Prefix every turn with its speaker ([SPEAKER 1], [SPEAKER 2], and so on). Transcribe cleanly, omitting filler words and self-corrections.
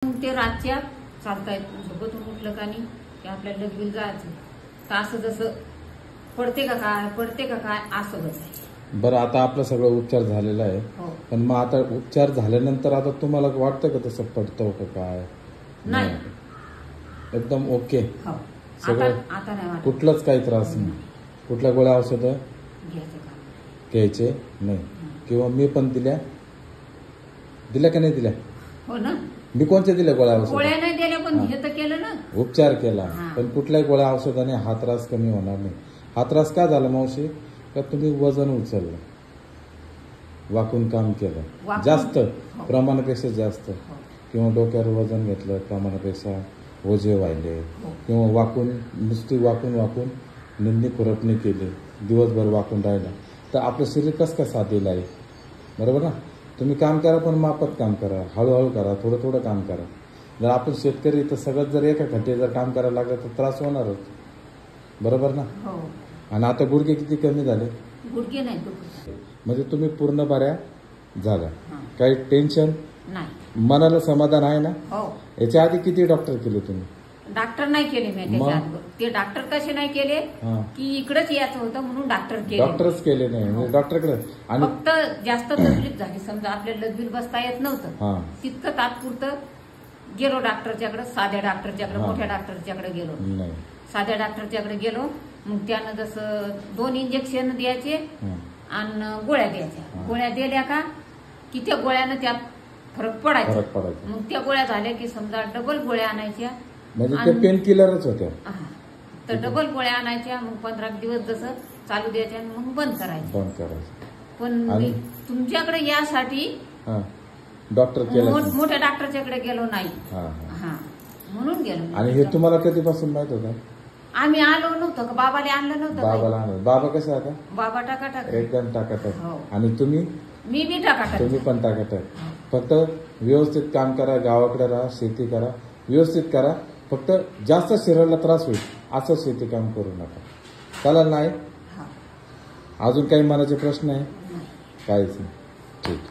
[SPEAKER 1] ते रातच्या चालतायत झोपतून उठलं का नाही की आपल्याला लगेच जायचं तर असं जसं पडते का काय असं बसायचं।
[SPEAKER 2] बरं, आता आपलं सगळं उपचार झालेला आहे, पण मग आता उपचार झाल्यानंतर आता तुम्हाला वाटतं का तसं पडतं का काय?
[SPEAKER 1] नाही,
[SPEAKER 2] एकदम ओके
[SPEAKER 1] सगळं। आता नाही,
[SPEAKER 2] कुठलाच काही त्रास नाही। कुठल्या गोळ्या औषध घ्यायचे नाही किंवा मी पण दिल्या का नाही दिल्या?
[SPEAKER 1] हो ना,
[SPEAKER 2] मी कोणत्या दिल्या गोळ्या औषध?
[SPEAKER 1] गोळ्या नाही दिल्या पण हे तर केलं ना,
[SPEAKER 2] उपचार केला, पण कुठल्याही गोळ्या औषधाने हा त्रास कमी होणार नाही। हा त्रास का झाला मावशी? का तुम्ही वजन उचललं, वाकून काम केलं जास्त प्रमाणापेक्षा जास्त, किंवा डोक्यावर वजन घेतलं प्रमाणापेक्षा, ओझे वाहिले, किंवा वाकून नुसती वाकून निंदी खुरपणी केली, दिवसभर वाकून राहिला तर आपलं शरीर कसं का साथ देईल आहे? बरोबर ना? तुम्ही काम करा पण मापात काम करा, हळूहळू करा, थोडं काम करा। जर आपण शेतकरी तर सगळं जर एका खड्डे जर काम करायला लागलं तर त्रास होणारच, बरोबर ना? आणि आता गुडघे किती कमी झाले?
[SPEAKER 1] गुडघे नाही,
[SPEAKER 2] म्हणजे तुम्ही पूर्ण बऱ्या झाल्या, काही टेन्शन
[SPEAKER 1] नाही,
[SPEAKER 2] मनाला समाधान आहे ना?
[SPEAKER 1] हो।
[SPEAKER 2] याच्या आधी किती डॉक्टर केले तुम्ही?
[SPEAKER 1] डॉक्टर नाही केले मी त्याच्यात। ते डॉक्टर कसे नाही केले की इकडेच यायचं होतं म्हणून डॉक्टर केले,
[SPEAKER 2] डॉक्टरच केले नाही डॉक्टरकडे। आणि
[SPEAKER 1] फक्त जास्त तकलीफ झाली, समजा आपल्याला लग्न बसता येत नव्हतं तितकं तात्पुरतं गेलो डॉक्टरच्याकडे, साध्या डॉक्टरच्याकडे, मोठ्या डॉक्टरच्याकडे गेलो नाही, साध्या डॉक्टरच्याकडे गेलो। मग त्यानं जसं 2 इंजेक्शन द्यायचे आणि गोळ्या द्यायच्या, गोळ्या दिल्या का की त्या गोळ्यानं त्यात फरक पडायचा। मग त्या गोळ्या झाल्या की समजा डबल गोळ्या आणायच्या,
[SPEAKER 2] म्हणजे ते पेन किलरच होत्या,
[SPEAKER 1] तर डबल गोळ्या आणायच्या, मग 15 दिवस जसं चालू द्यायच्या मग बंद करायचं। पण तुमच्याकडे यासाठी
[SPEAKER 2] डॉक्टर
[SPEAKER 1] मोठ्या डॉक्टरच्याकडे गेलो नाही, म्हणून गेलो।
[SPEAKER 2] आणि हे तुम्हाला कधीपासून माहित होतं?
[SPEAKER 1] आम्ही आलो नव्हतो का, बाबाला आणलं नव्हतं?
[SPEAKER 2] बाबाला आणलं। बाबा कसे आता?
[SPEAKER 1] बाबा टाकाटाक,
[SPEAKER 2] एकदम टाकाटाक। आणि तुम्ही?
[SPEAKER 1] मी बी टाकाटाक।
[SPEAKER 2] तुम्ही पण टाकाटाक। फक्त व्यवस्थित काम करा, गावाकडे राहा, शेती करा, व्यवस्थित करा। फक्त जास्त शरीराला त्रास होईल असं शेती काम करू नका, चालेल? नाही अजून काही मनाचे प्रश्न आहे? काहीच नाही, ठीक.